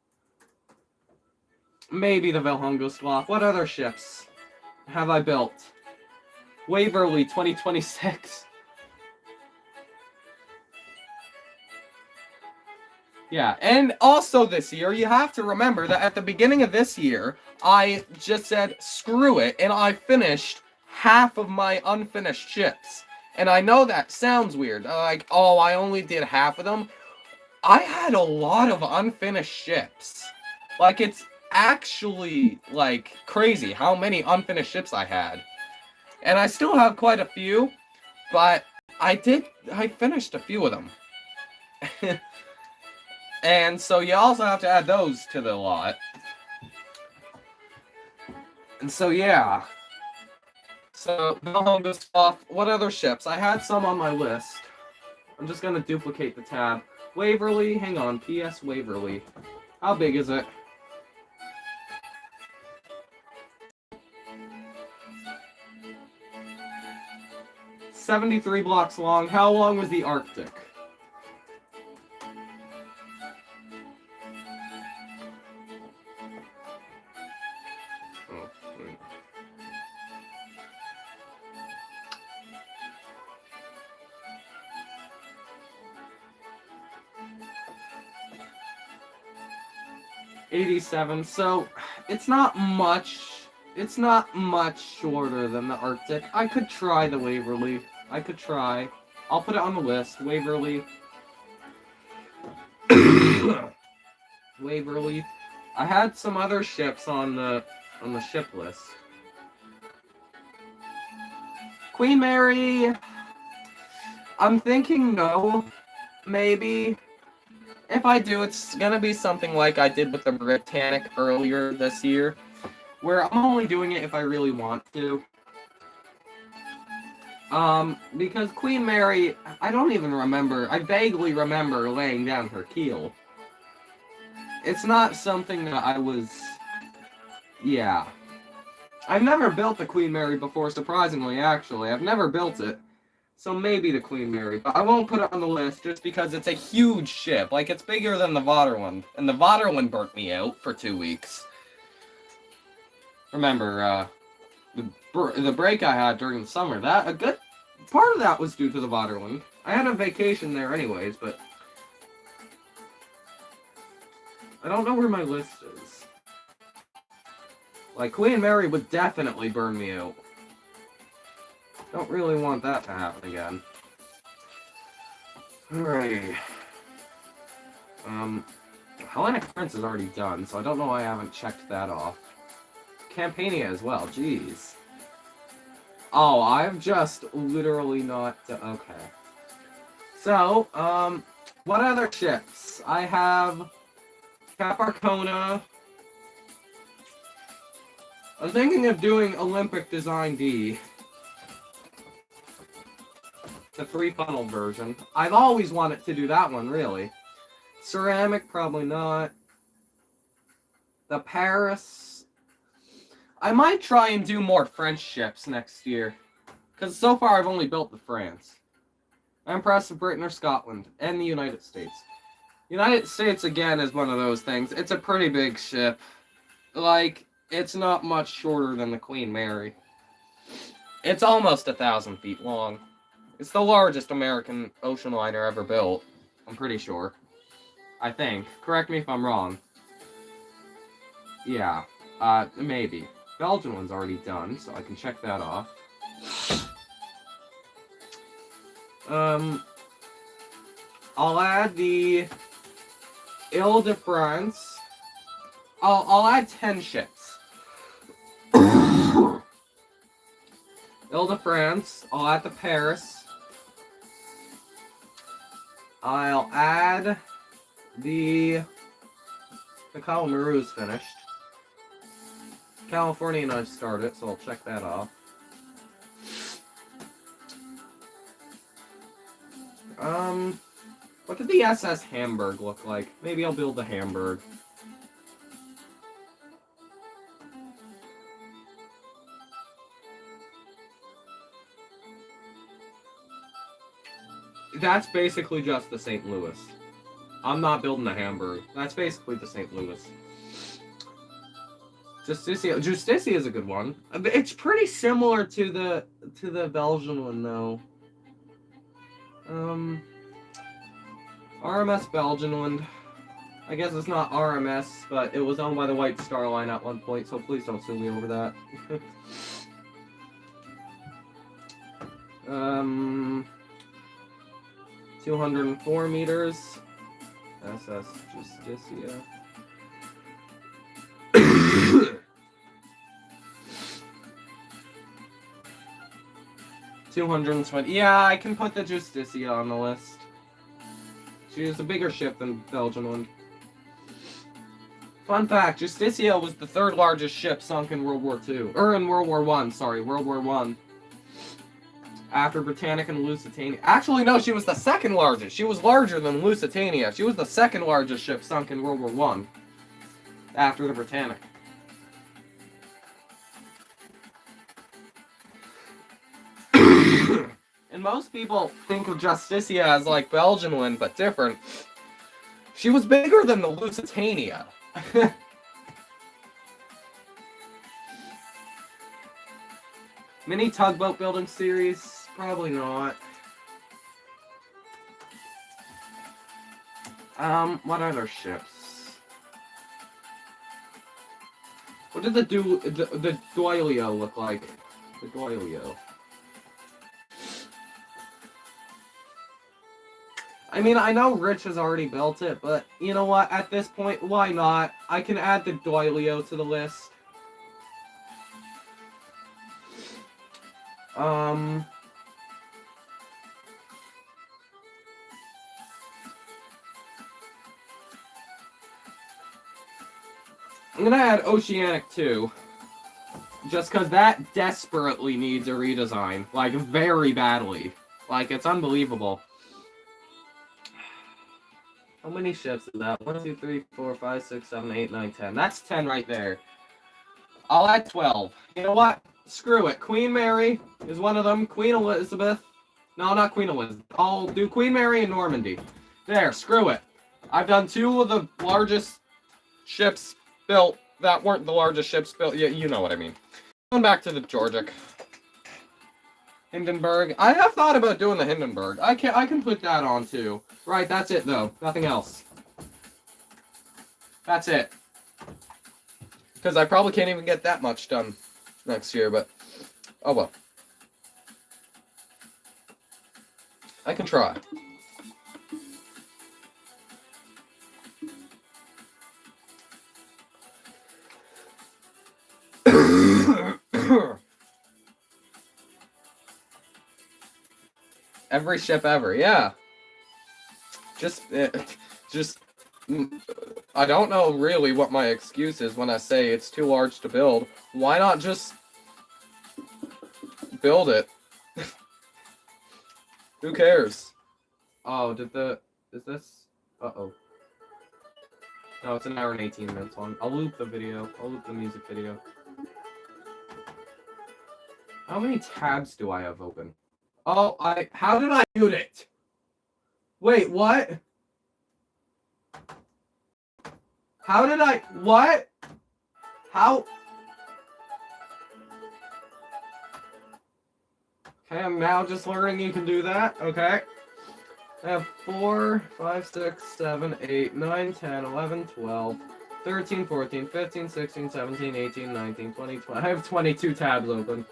Maybe the Wilhelm Gustloff. What other ships have I built? Waverly 2026. Yeah, and also this year, you have to remember that at the beginning of this year, I just said, screw it, and I finished half of my unfinished ships. And I know that sounds weird, like, oh, I only did half of them. I had a lot of unfinished ships. Like, it's actually, like, crazy how many unfinished ships I had. And I still have quite a few, but I finished a few of them. And so you also have to add those to the lot. And so, yeah. So, Wilhelm Gustloff. What other ships? I had some on my list. I'm just going to duplicate the tab. Waverly, hang on, PS Waverly. How big is it? "73 blocks long. How long was the Arctic?" Oh, wait. "87. So, it's not much shorter than the Arctic. I could try the Waverly. I could try. I'll put it on the list. Waverly. Waverly. I had some other ships on the ship list. Queen Mary. I'm thinking no. maybe. If I do, it's gonna be something like I did with the Britannic earlier this year, where I'm only doing it if I really want to. Because Queen Mary, I don't even remember, I vaguely remember laying down her keel. It's not something that I was... Yeah. I've never built the Queen Mary before, surprisingly, actually. I've never built it. So maybe the Queen Mary, but I won't put it on the list just because it's a huge ship. Like, it's bigger than the Vaterland. And the Vaterland burnt me out for 2 weeks. Remember, the break I had during the summer, that a good part of that was due to the Vaterland. I had a vacation there anyways, but I don't know where my list is. Like, Queen Mary would definitely burn me out. Don't really want that to happen again. Alrighty. Hellenic Prince is already done, so I don't know why I haven't checked that off. Campania as well, jeez. Oh, I've just literally not... Okay. So, what other ships? I have... Cap Arcona. I'm thinking of doing Olympic Design D. The 3-funnel version. I've always wanted to do that one, really. Ceramic, probably not. The Paris... I might try and do more French ships next year. Because so far I've only built the France. Empress of Britain or Scotland. And the United States. United States, again, is one of those things. It's a pretty big ship. Like, it's not much shorter than the Queen Mary. It's almost 1,000 feet long. It's the largest American ocean liner ever built. I'm pretty sure. I think. Correct me if I'm wrong. Yeah. Maybe. Belgian one's already done, so I can check that off. I'll add the Ile-de-France. I'll add 10 ships. Ile-de-France. I'll add the Paris. I'll add the Calamaru is finished. California and I've started, so I'll check that off. What did the SS Hamburg look like? Maybe I'll build the Hamburg. That's basically just the St. Louis. I'm not building the Hamburg. That's basically the St. Louis. Justicia is a good one. It's pretty similar to the Belgian one, though. RMS Belgian one. I guess it's not RMS, but it was owned by the White Star Line at one point, so please don't sue me over that. 204 meters. SS Justicia. 220. Yeah, I can put the Justicia on the list. She is a bigger ship than the Belgian one. Fun fact, Justicia was the 3rd largest ship sunk in World War II. Or in World War I, sorry, World War I. After Britannic and Lusitania. Actually, no, she was the 2nd largest. She was larger than Lusitania. She was the 2nd largest ship sunk in World War I. After the Britannic. And most people think of Justicia as like Belgian one, but different. She was bigger than the Lusitania. Mini tugboat building series? Probably not. What other ships? What did the Doilio look like? The Doilio. I mean, I know Rich has already built it, but you know what? At this point, why not? I can add the Doilio to the list. I'm gonna add Oceanic too. Just because that desperately needs a redesign. Like, very badly. Like, it's unbelievable. How many ships is that? 1, 2, 3, 4, 5, 6, 7, 8, 9, 10. That's 10 right there. I'll add 12. You know what? Screw it. Queen Mary is one of them. Queen Elizabeth. No, not Queen Elizabeth. I'll do Queen Mary and Normandy. There, screw it. I've done 2 of the largest ships built that weren't the largest ships built. Yeah, you know what I mean. Going back to the Georgic. Hindenburg. I have thought about doing the Hindenburg. I can put that on too. Right, that's it though. Nothing else. That's it. Because I probably can't even get that much done next year, but oh well. I can try. Every ship ever, yeah. Just, I don't know really what my excuse is when I say it's too large to build. Why not just build it? Who cares? Oh, is this? Uh-oh. No, it's an hour and 18 minutes long. I'll loop the video. I'll loop the music video. How many tabs do I have open? Oh, how did I mute it? Wait, what? How did I, what? How? Okay, I'm now just learning you can do that, okay. I have 4, 5, 6, 7, 8, 9, 10, 11, 12, 13, 14, 15, 16, 17, 18, 19, 20, 20. I have 22 tabs open.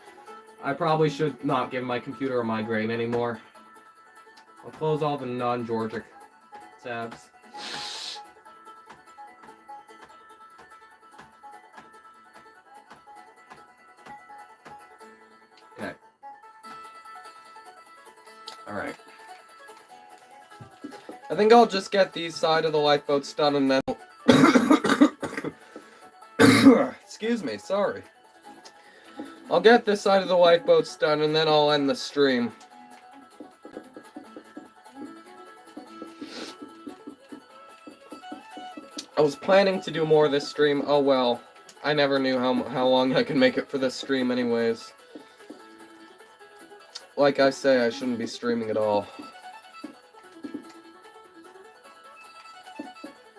I probably should not give my computer a migraine anymore. I'll close all the non-Georgic tabs. Okay. Alright. I think I'll just get these side of the lifeboats done and then... Excuse me, sorry. I'll get this side of the lifeboats done and then I'll end the stream. I was planning to do more this stream. Oh well. I never knew how long I could make it for this stream anyways. Like I say, I shouldn't be streaming at all.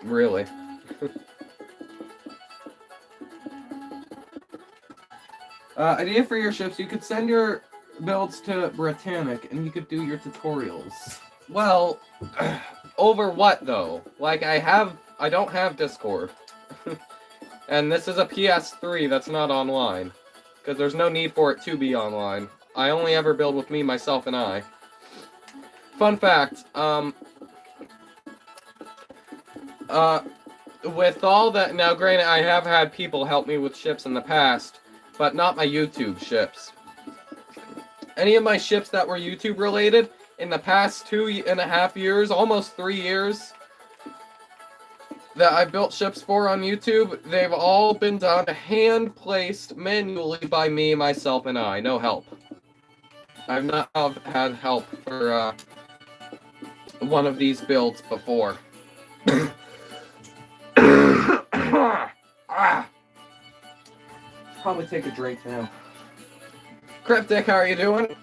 Really. Idea for your ships, you could send your builds to Britannic and you could do your tutorials. Well, over what though? Like I don't have Discord. And this is a PS3 that's not online. Because there's no need for it to be online. I only ever build with me, myself, and I. Fun fact, with all that, now granted I have had people help me with ships in the past, but not my YouTube ships. Any of my ships that were YouTube related, in the past 2.5 years, almost 3 years, that I built ships for on YouTube, they've all been done hand-placed manually by me, myself, and I. No help. I've not had help for one of these builds before. Probably take a drink now. Cryptic, how are you doing?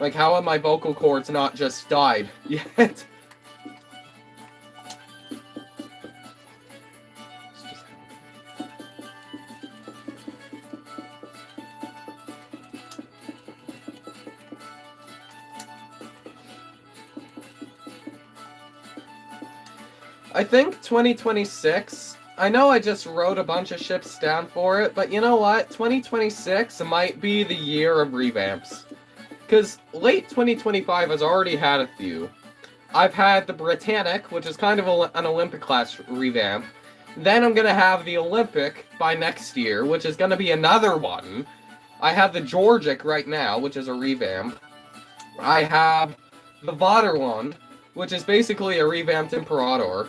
Like, how have my vocal cords not just died yet? I think 2026, I know I just wrote a bunch of ships down for it, but you know what? 2026 might be the year of revamps. Because late 2025 has already had a few. I've had the Britannic, which is kind of an Olympic-class revamp. Then I'm going to have the Olympic by next year, which is going to be another one. I have the Georgic right now, which is a revamp. I have the Vaterland, which is basically a revamped Imperator.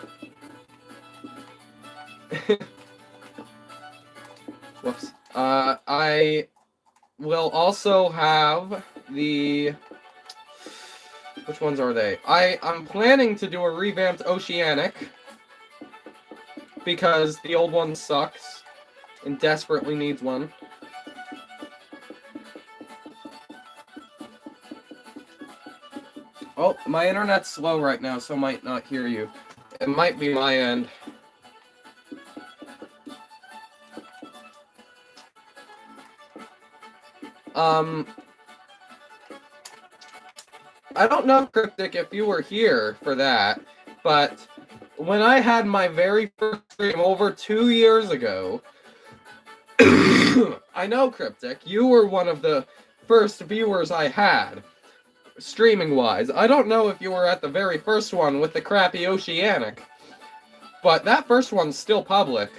Whoops. I will also have the... Which ones are they? I'm planning to do a revamped Oceanic, because the old one sucks and desperately needs one. Oh, my internet's slow right now, so I might not hear you. It might be my end. I don't know, Cryptic, if you were here for that, but when I had my very first stream over 2 years ago, I know, Cryptic, you were one of the first viewers I had, streaming-wise. I don't know if you were at the very first one with the crappy Oceanic, but that first one's still public.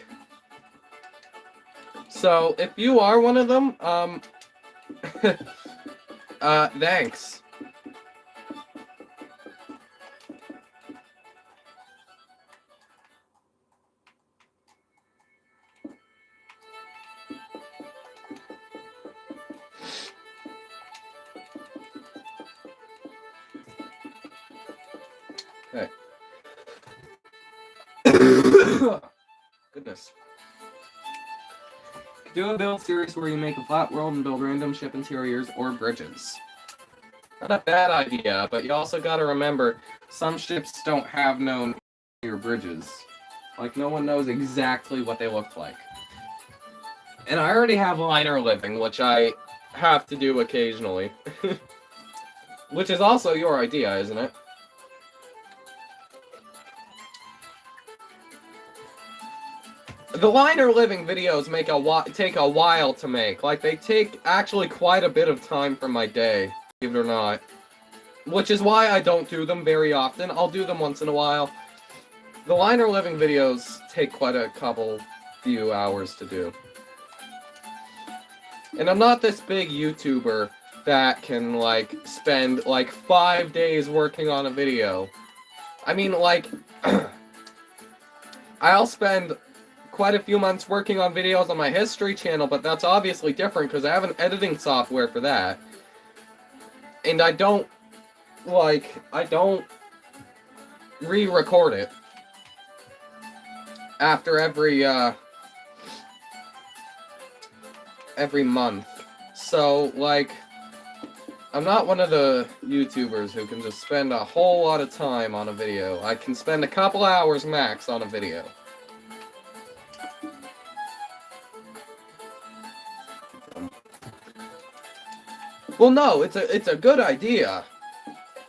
So, if you are one of them, thanks. Okay. Goodness. Do a build series where you make a flat world and build random ship interiors or bridges. Not a bad idea, but you also gotta remember, some ships don't have known interior bridges. Like, no one knows exactly what they look like. And I already have liner living, which I have to do occasionally. Which is also your idea, isn't it? The liner living videos take a while to make. Like, they take actually quite a bit of time from my day, believe it or not. Which is why I don't do them very often. I'll do them once in a while. The liner living videos take quite a few hours to do. And I'm not this big YouTuber that can, like, spend, like, 5 days working on a video. I mean, like, I'll spend quite a few months working on videos on my history channel, but that's obviously different because I have an editing software for that. And I don't re-record it after every month. So, like, I'm not one of the YouTubers who can just spend a whole lot of time on a video. I can spend a couple hours max on a video. Well, no, it's a good idea.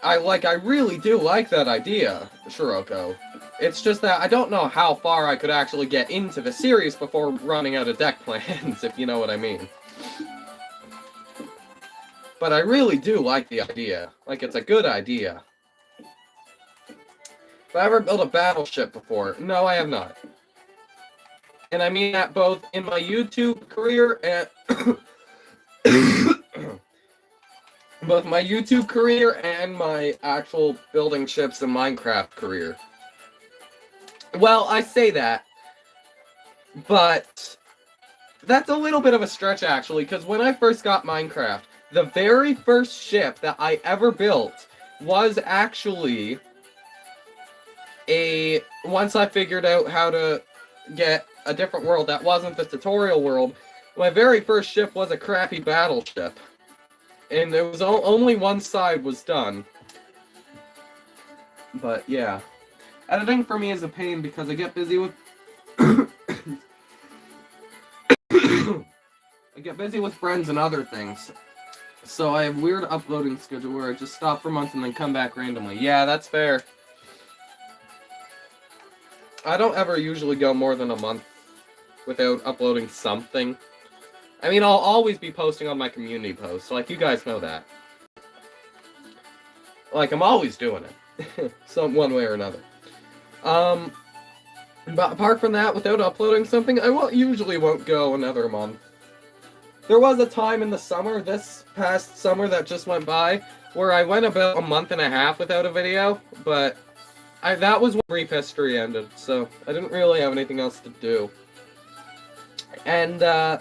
I really do like that idea, Shiroko. It's just that I don't know how far I could actually get into the series before running out of deck plans, if you know what I mean. But I really do like the idea. Like, it's a good idea. Have I ever built a battleship before? No, I have not. And I mean that both in my YouTube career and... both my YouTube career and my actual building ships in Minecraft career. Well, I say that, but that's a little bit of a stretch, actually, because when I first got Minecraft, the very first ship that I ever built was actually once I figured out how to get a different world that wasn't the tutorial world, my very first ship was a crappy battleship. And there was only one side was done. But yeah. Editing for me is a pain because I get busy with I get busy with friends and other things. So I have weird uploading schedule where I just stop for months and then come back randomly. Yeah, that's fair. I don't ever usually go more than a month without uploading something. I mean, I'll always be posting on my community posts, like, you guys know that. Like, I'm always doing it. One way or another. But apart from that, without uploading something, I usually won't go another month. There was a time in the summer, this past summer that just went by, where I went about a month and a half without a video, but that was when brief history ended, so I didn't really have anything else to do. And, oh,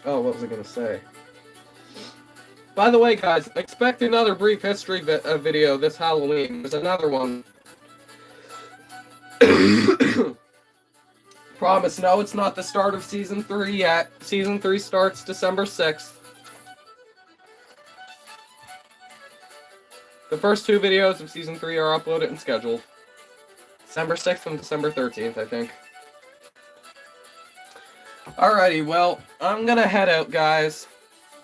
what was I gonna say? By the way, guys, expect another brief history video this Halloween. There's another one. Promise, no, it's not the start of Season 3 yet. Season 3 starts December 6th. The first 2 videos of Season 3 are uploaded and scheduled. December 6th and December 13th, I think. Alrighty, well, I'm gonna head out, guys,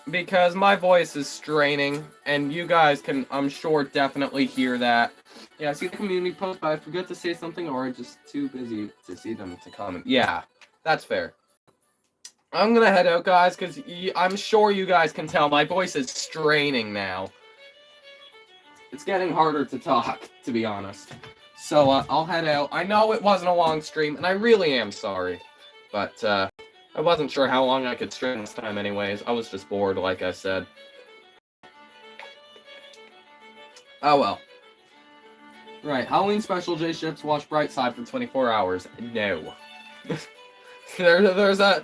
because my voice is straining, and you guys can, I'm sure, definitely hear that. Yeah, I see the community post, but I forget to say something, or I'm just too busy to see them to comment. Yeah, that's fair. I'm gonna head out, guys, because I'm sure you guys can tell my voice is straining now. It's getting harder to talk, to be honest. So, I'll head out. I know it wasn't a long stream, and I really am sorry. But, I wasn't sure how long I could stream this time anyways. I was just bored, like I said. Oh well. Right, Halloween special J-Ships, watch Brightside for 24 hours. No. There's a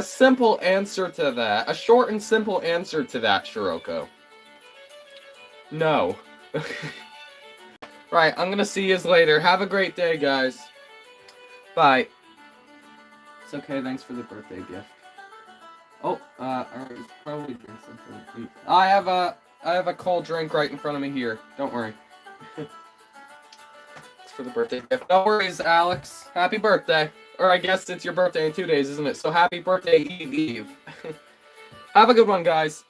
simple answer to that. A short and simple answer to that, Shiroko. No. Right, I'm gonna see you later. Have a great day, guys. Bye. It's okay, thanks for the birthday gift. Oh, I probably drink something. I have a cold drink right in front of me here. Don't worry. It's for the birthday gift. No worries, Alex. Happy birthday. Or I guess it's your birthday in 2 days, isn't it? So happy birthday, Eve. Have a good one, guys.